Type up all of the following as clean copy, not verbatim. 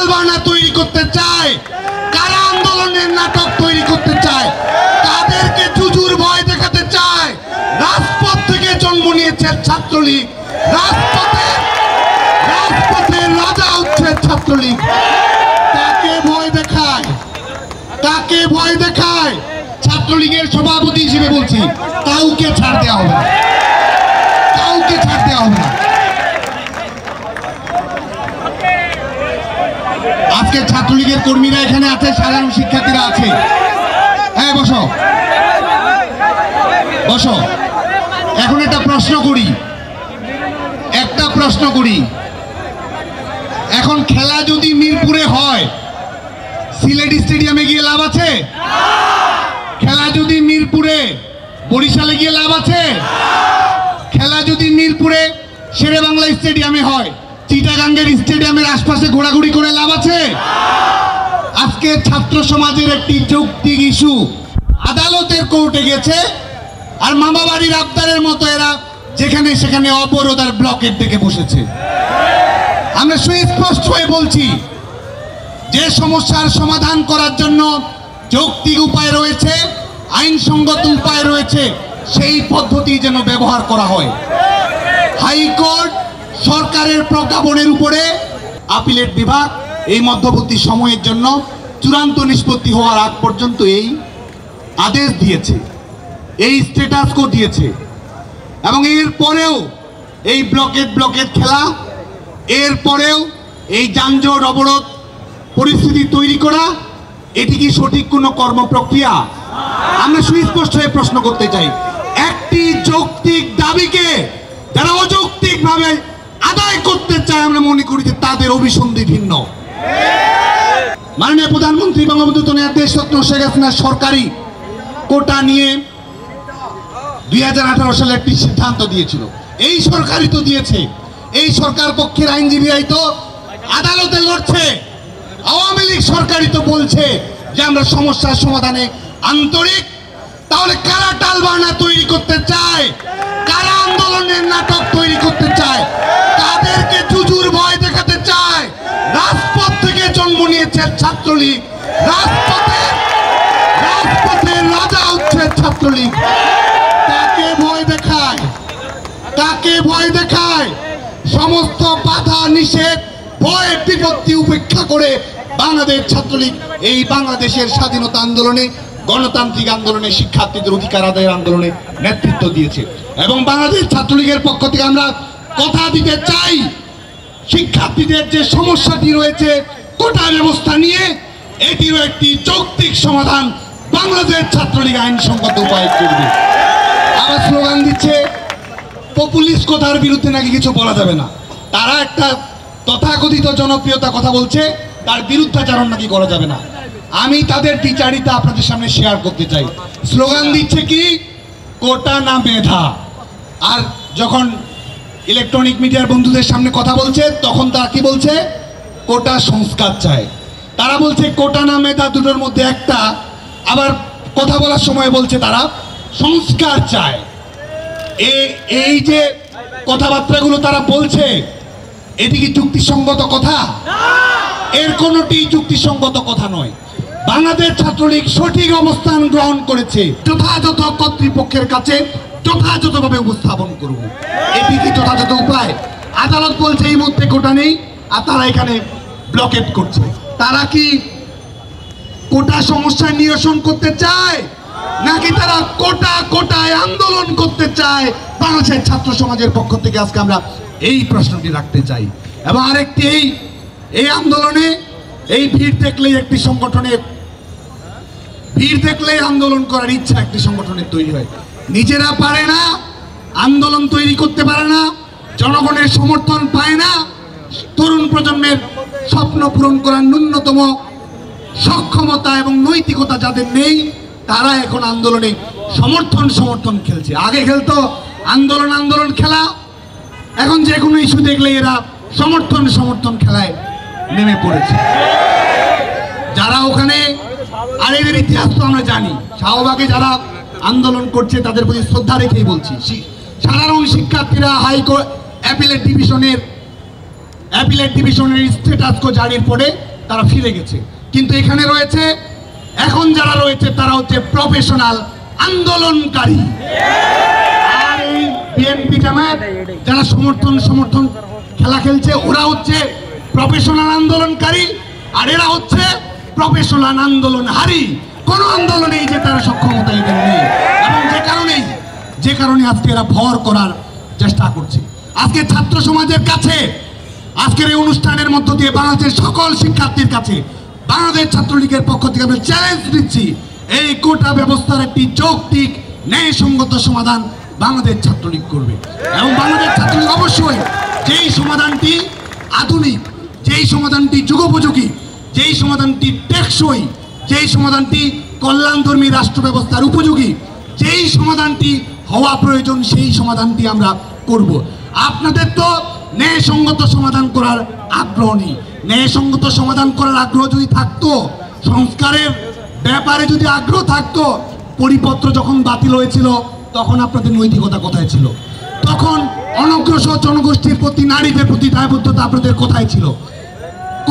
টালবানা তৈরি করতে চায়, কারা আন্দোলনের নাটক তৈরি করতে চায়, তাদেরকে জুজুর ভয় দেখাতে চায়। রাজপথ থেকে জন্ম নিয়েছে ছাত্রলীগ, রাজপথের রাজা হচ্ছে ছাত্রলীগ। কাকে ভয় দেখায়, কাকে ভয় দেখায়? ছাত্রলীগের সভাপতি হিসেবে বলছি, কাউকে ছাড় দেওয়া হবে না, কাউকে ছাড় দেওয়া হবে না। আজকে ছাত্রলীগের কর্মীরা এখানে আছে, সাধারণ শিক্ষার্থীরা আছে। হ্যাঁ, বসো বসো। এখন একটা প্রশ্ন করি, এখন খেলা যদি মিরপুরে হয়, সিলেট স্টেডিয়ামে গিয়ে লাভ আছে? খেলা যদি মিরপুরে বরিশালে গিয়ে লাভ আছে? খেলা যদি মিরপুরে শেরেবাংলা স্টেডিয়ামে হয়, চিটাগাঙ্গের স্টেডিয়ামের আশপাশে ঘোরাঘুরি করে লাভ আছে? আজকে ছাত্র সমাজের একটি যৌক্তিক ইস্যু আদালতের কোর্টে গেছে, আর মামা বাড়ির আবদারের মতো এরা যেখানে সেখানে অবরোধ আর ব্লকেট ডেকে বসেছে। আমরা সুস্পষ্ট হয়ে বলছি, যে সমস্যার সমাধান করার জন্য যৌক্তিক উপায় রয়েছে, আইনসঙ্গত উপায় রয়েছে, সেই পদ্ধতি যেন ব্যবহার করা হয়। হাইকোর্ট সরকারের প্রজ্ঞাপনের উপরে আপিলেট বিভাগ এই মধ্যবর্তী সময়ের জন্য চূড়ান্ত নিষ্পত্তি হওয়ার আগ পর্যন্ত এই আদেশ দিয়েছে, এই স্ট্যাটাস কো দিয়েছে। এবং এর পরেও এই ব্লকেট খেলা, এর পরেও এই যানজট অবরোধ পরিস্থিতি তৈরি করা, এটি কি সঠিক কোনো কর্মপ্রক্রিয়া? আমরা সুস্পষ্ট হয়ে প্রশ্ন করতে চাই, একটি যৌক্তিক দাবিকে যারা অযৌক্তিক ভাবে আদায় করতে চায়, আমরা মনে করি যে তাদের অভিসন্ধি ভিন্ন। মাননীয় প্রধানমন্ত্রী বঙ্গবন্ধু দেশরত্ন শেখ হাসিনা সরকারি কোটা নিয়ে 2018 সালে একটি সিদ্ধান্ত দিয়েছিল। এই সরকারই তো দিয়েছে, এই সরকার পক্ষের আইনজীবীরাই তো আদালতে লড়ছে। আওয়ামী লীগ সরকারই তো বলছে যে আমরা সমস্যার সমাধানে আন্তরিক। তাহলে কারা টালবানা তৈরি করতে চায়, কারা আন্দোলনের নাটক তৈরি করতে চায়, তাদেরকে জুজুর ভয় দেখাতে চায়। রাজপথ থেকে জন্ম নিয়েছে ছাত্রলীগ, রাজপথের রাজা হচ্ছে ছাত্রলীগ। কাকে ভয় দেখায়, কাকে ভয় দেখায়? সমস্ত বাধা নিষেধ, ভয় বিপত্তি উপেক্ষা করে বাংলাদেশ ছাত্রলীগ এই বাংলাদেশের স্বাধীনতা আন্দোলনে, গণতান্ত্রিক আন্দোলনে, শিক্ষার্থীদের অধিকার আদায়ের আন্দোলনে নেতৃত্ব দিয়েছে। এবং বাংলাদেশ ছাত্রলীগের পক্ষ থেকে আমরা কথা দিতে চাই, শিক্ষার্থীদের যে সমস্যাটি রয়েছে কোটা ব্যবস্থা নিয়ে, এটিরও একটি যৌক্তিক সমাধান বাংলাদেশ ছাত্রলীগ আইনসঙ্গত উপায় করবে। আবার স্লোগান দিচ্ছে পপুলিস্ট কোটার বিরুদ্ধে নাকি কিছু বলা যাবে না। তারা একটা তথাকথিত জনপ্রিয়তা কথা বলছে, তার বিরুদ্ধাচারণ নাকি করা যাবে না। আমি তাদের বিচারিতা আপনাদের সামনে শেয়ার করতে চাই। স্লোগান দিচ্ছে কি, কোটা না মেধা। আর যখন ইলেকট্রনিক মিডিয়ার বন্ধুদের সামনে কথা বলছে, তখন তারা কি বলছে? কোটা সংস্কার চায়। তারা বলছে কোটা না মেধা, দুটোর মধ্যে একটা। আবার কথা বলার সময় বলছে তারা সংস্কার চায়। এই যে কথাবার্তাগুলো তারা বলছে, এটি কি যুক্তিসঙ্গত কথা? এর কোনোটি যুক্তিসঙ্গত কথা নয়। বাংলাদেশ ছাত্রলীগ সঠিক অবস্থান গ্রহণ করেছে, যথাযথ কর্তৃপক্ষের কাছে যথাযথভাবে উপস্থাপন করব। এটি কি যথাযথ উপায়? আদালত বলছে এই মুহূর্তে কোটা নেই, আর তারা এখানে ব্লকেট করছে। তারা কি কোটা সমস্যা নিরসন করতে চায়, নাকি তারা কোটায় আন্দোলন করতে চায়? বাংলাদেশের ছাত্র সমাজের পক্ষ থেকে আজকে আমরা এই প্রশ্নটি রাখতে চাই। এবং আরেকটি, এই আন্দোলনে এই ভিড় দেখলেই একটি সংগঠনের আন্দোলন করার ইচ্ছা একটি সংগঠনের তৈরি হয়। নিজেরা পারে না, আন্দোলন তৈরি করতে পারে না, জনগণের সমর্থন পায় না, তরুণ প্রজন্মের স্বপ্ন পূরণ করার ন্যূনতম সক্ষমতা এবং নৈতিকতা যাদের নেই, তারা এখন আন্দোলনে সমর্থন খেলছে। আগে খেলতো আন্দোলন খেলা, এখন যে কোনো ইস্যু দেখলে এরা সমর্থন খেলায় নেমে পড়েছে। যারা ওখানে, আর এদের ইতিহাস তো আমরা জানি, শাহবাগে যারা আন্দোলন করছে তাদের প্রতি শ্রদ্ধা রেখেই বলছি, সাধারণ শিক্ষার্থীরা হাইকোর্ট অ্যাপিলেট ডিভিশনের স্ট্যাটাস কো জারির পরে তারা ফিরে গেছে। কিন্তু এখানে রয়েছে, এখন যারা রয়েছে তারা হচ্ছে প্রফেশনাল আন্দোলনকারী। আর এই বিএনপি জামায়াত যারা সমর্থন খেলা খেলছে, ওরা হচ্ছে প্রফেশনাল আন্দোলনকারী, আর এরা হচ্ছে প্রফেশনাল আন্দোলনহারী। কোনো আন্দোলনেই যে তারা সক্ষমতা এদের নেই, এবং যে কারণে আজকে এরা ভর করার চেষ্টা করছে। আজকে ছাত্র সমাজের কাছে, আজকের এই অনুষ্ঠানের মধ্য দিয়ে বাংলাদেশের সকল শিক্ষার্থীর কাছে বাংলাদেশ ছাত্রলীগের পক্ষ থেকে আমরা চ্যালেঞ্জ দিচ্ছি, এই কোটা ব্যবস্থার একটি যৌক্তিক ন্যায়সঙ্গত সমাধান বাংলাদেশ ছাত্রলীগ করবে। এবং বাংলাদেশ ছাত্রলীগ অবশ্যই যেই সমাধানটি আধুনিক, যেই সমাধানটি যুগোপযোগী, যেই সমাধানটি টেকসই, যেই সমাধানটি কল্যাণধর্মী রাষ্ট্র ব্যবস্থার উপযোগী, যেই সমাধানটি হওয়া প্রয়োজন, সেই সমাধানটি আমরা করব। আপনাদের তো ন্যায়সঙ্গত সমাধান করার আগ্রহ নেই। ন্যায়সঙ্গত সমাধান করার আগ্রহ যদি থাকতো, সংস্কারের ব্যাপারে যদি আগ্রহ থাকতো, পরিপত্র যখন বাতিল হয়েছিল তখন আপনাদের নৈতিকতা কোথায় ছিল? তখন অনগ্রসর জনগোষ্ঠীর প্রতি, নারীদের প্রতি দায়বদ্ধতা আপনাদের কোথায় ছিল?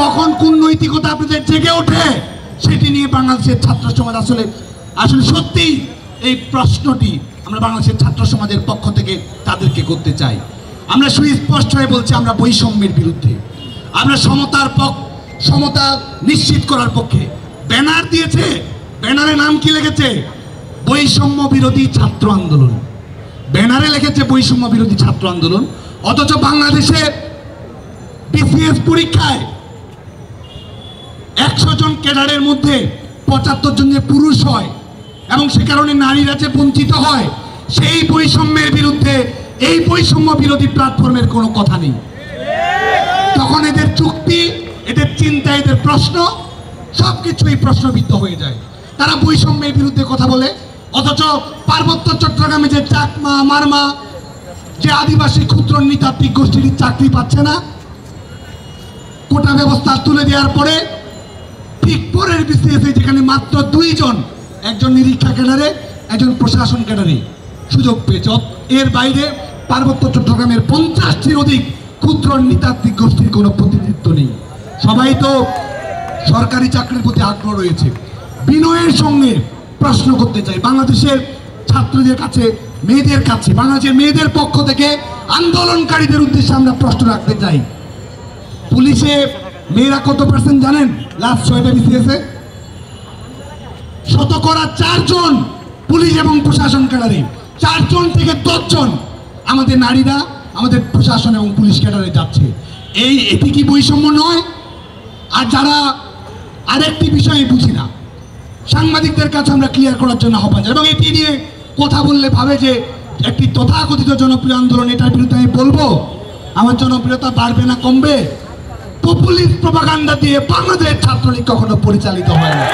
কখন কোন নৈতিকতা আপনাদের জেগে ওঠে? সেটি নিয়ে বাংলাদেশের ছাত্র সমাজ আসলে সত্যি এই প্রশ্নটি আমরা বাংলাদেশের ছাত্র সমাজের পক্ষ থেকে তাদেরকে করতে চাই। আমরা সুস্পষ্ট হয়ে বলছি, আমরা বৈষম্যের বিরুদ্ধে, আমরা সমতা নিশ্চিত করার পক্ষে। ব্যানার দিয়েছে, ব্যানারে নাম কি লিখেছে? বৈষম্য বিরোধী ছাত্র আন্দোলন। ব্যানারে লিখেছে বৈষম্য বিরোধী ছাত্র আন্দোলন, অথচ বাংলাদেশে বিসিএস পরীক্ষায় 100 জন ক্যাডারের মধ্যে 75 জন যে পুরুষ হয়, এবং সে কারণে নারীরা যে বঞ্চিত হয়, সেই বৈষম্যের বিরুদ্ধে এই বৈষম্য বিরোধী প্ল্যাটফর্মের কোনো কথা নেই। তখন এদের চুক্তি, এদের চিন্তা, এদের প্রশ্ন সবকিছুই প্রশ্নবিদ্ধ হয়ে যায়। তারা বৈষম্যের বিরুদ্ধে কথা বলে, অথচ পার্বত্য চট্টগ্রামে যে চাকমা, মারমা, যে আদিবাসী ক্ষুদ্র নৃতাত্ত্বিক গোষ্ঠীর চাকরি পাচ্ছে না, কোটা ব্যবস্থা তুলে দেওয়ার পরে ঠিক পরের বিসিএস যেখানে মাত্র 2 জন, একজন নিরীক্ষা ক্যাডারে, একজন প্রশাসন ক্যাডারে সুযোগ পেয়েছে। এর বাইরে পার্বত্য চট্টগ্রামের 50টির অধিক ক্ষুদ্র নৃতাত্ত্বিক গোষ্ঠীর কোনো প্রতিনিধিত্ব নেই। সবাই তো সরকারি চাকরির প্রতি আগ্রহ রয়েছে। বিনয়ের সঙ্গে প্রশ্ন করতে চাই বাংলাদেশের ছাত্রদের কাছে, মেয়েদের কাছে, বাংলাদেশের মেয়েদের পক্ষ থেকে আন্দোলনকারীদের উদ্দেশ্যে আমরা প্রশ্ন রাখতে চাই। পুলিশে মেয়েরা কত পার্সেন্ট জানেন? লাস্ট 6টা বিসিএসে শতকরা 4 জন পুলিশ এবং প্রশাসন ক্যাডারে, 4 জন থেকে 10 জন আমাদের নারীরা আমাদের প্রশাসন এবং পুলিশ ক্যাডারে যাচ্ছে। এটি কি বৈষম্য নয়? আর যারা আরেকটি বিষয়ে বুঝি না, সাংবাদিকদের কাছে আমরা ক্লিয়ার করার জন্য আহ্বান, এবং এটি নিয়ে কথা বললে ভাবে যে একটি তথাকথিত জনপ্রিয় আন্দোলন, এটার বিরুদ্ধে আমি বলবো, আমার জনপ্রিয়তা বাড়বে না কমবে? পপুলিস্ট প্রপাগান্ডা দিয়ে বাংলাদেশ ছাত্রলীগ কখনো পরিচালিত হয় না।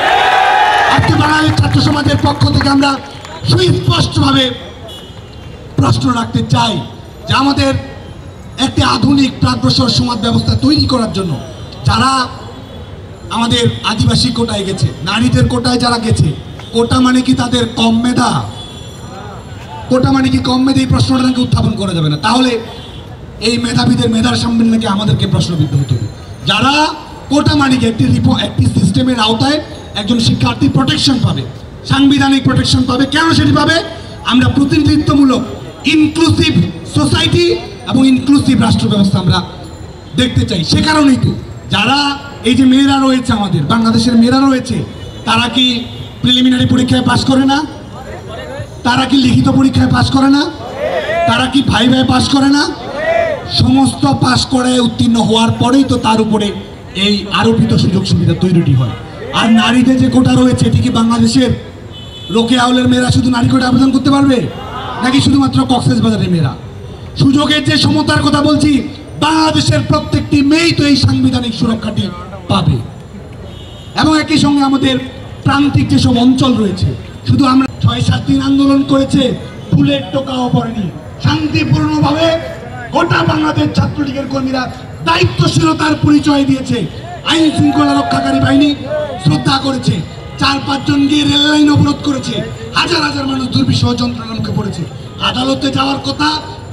আজকে বাংলাদেশ ছাত্র সমাজের পক্ষ থেকে আমরা সুস্পষ্টভাবে প্রশ্ন রাখতে চাই যে আমাদের একটি আধুনিক প্রাগ্রসর সমাজ ব্যবস্থা তৈরি করার জন্য যারা আমাদের আদিবাসী কোটায় গেছে, নারীদের কোটায় যারা গেছে, কোটা মানে কি তাদের কম মেধা? কোটা মানে কি কম মেধা? এই প্রশ্নটা নাকি উত্থাপন করা যাবে না। তাহলে এই মেধাবীদের মেধার সামনে নাকি আমাদেরকে প্রশ্নবিদ্ধ হতে হবে। যারা কোটা মানে কি একটি সিস্টেমের আওতায় একজন শিক্ষার্থী প্রোটেকশন পাবে, সাংবিধানিক প্রোটেকশন পাবে। কেন সেটি পাবে? আমরা প্রতিনিধিত্বমূলক ইনক্লুসিভ সোসাইটি এবং ইনক্লুসিভ রাষ্ট্র ব্যবস্থা আমরা দেখতে চাই। সে কারণেই তো যারা এই যে মেয়েরা রয়েছে, আমাদের বাংলাদেশের মেয়েরা রয়েছে, তারা কি প্রিলিমিনারি পরীক্ষায় পাশ করে না? তারা কি লিখিত পরীক্ষায় পাশ করে না? তারা কি ভাইভায় পাশ করে না? সমস্ত পাশ করে উত্তীর্ণ হওয়ার পরেই তো তার উপরে এই আরোপিত সুযোগ সুবিধা তৈরি হয়। আর নারীদের যে কোটা রয়েছে, এটি কি বাংলাদেশের রোকেয়া হলের মেয়েরা শুধু নারী কোটা আবেদন করতে পারবে, নাকি শুধুমাত্র কক্সবাজারের মেয়েরা? সুযোগের যে সমতার কথা বলছি, বাংলাদেশের প্রত্যেকটি মেয়েই তো এই সাংবিধানিক সুরক্ষাটি পাবে। এবং একই সঙ্গে আমাদের প্রান্তিক যেসব অঞ্চল রয়েছে, শুধু আমরা 6-7 দিন আন্দোলন করেছে, ফুলের টোকাও পড়েনি, শান্তিপূর্ণভাবে গোটা বাংলাদেশ ছাত্রলীগের কর্মীরা দায়িত্বশীলতার পরিচয় দিয়েছে। আইন শৃঙ্খলা রক্ষাকারী বাহিনী শ্রদ্ধা করেছে, 4-5 জন গিয়ে রেল লাইন অবরোধ করেছে, হাজার হাজার মানুষ দুর্বিষহ যন্ত্রণার মুখে পড়েছে। আদালতে যাওয়ার কথা,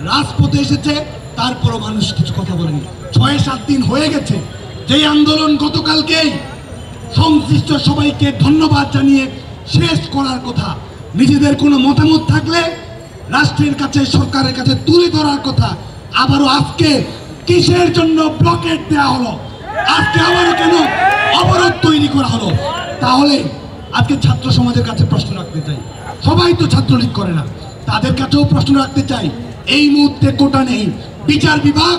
রাজপথে এসেছে, তারপরও মানুষ কিছু কথা বলেনি। 6-7 দিন হয়ে গেছে, যে আন্দোলন গতকালকেই সংশ্লিষ্ট সবাইকে ধন্যবাদ জানিয়ে শেষ করার কথা, নিজেদের কোনো মতামত থাকলে রাষ্ট্রের কাছে সরকারের কাছে তুলে ধরার কথা, আবারও আজকে কিসের জন্য ব্লকেট দেওয়া হলো, আজকে আবারও কেন অবরোধ তৈরি করা হলো? তাহলে আজকে ছাত্র সমাজের কাছে প্রশ্ন রাখতে চাই, সবাই তো ছাত্রলীগ করে না, তাদের কাছেও প্রশ্ন রাখতে চাই। এই মুহূর্তে কোটা নেই, বিচার বিভাগ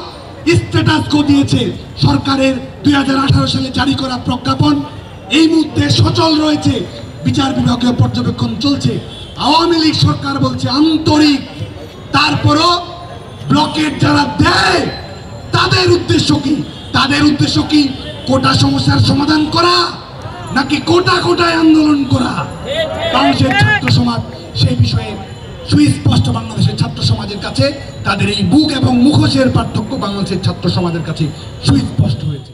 স্ট্যাটাস কো দিয়েছে, সরকারের 2018 সালে জারি করা প্রজ্ঞাপন এই মুহূর্তে সচল রয়েছে, বিচার বিভাগীয় পর্যবেক্ষণ চলছে। আওয়ামী লীগ সরকার বলছে আন্তরিক, তারপরও ব্লকেট যারা দেয় তাদের উদ্দেশ্য কি? তাদের উদ্দেশ্য কি কোটা সমস্যার সমাধান করা, নাকি কোটা কোটায় আন্দোলন করা? বাংলাদেশের ছাত্র সমাজ সেই বিষয়ে সুস্পষ্ট, বাংলাদেশের ছাত্র সমাজের কাছে তাদের এই বুক এবং মুখোশের পার্থক্য বাংলাদেশের ছাত্র সমাজের কাছে সুস্পষ্ট হয়েছে।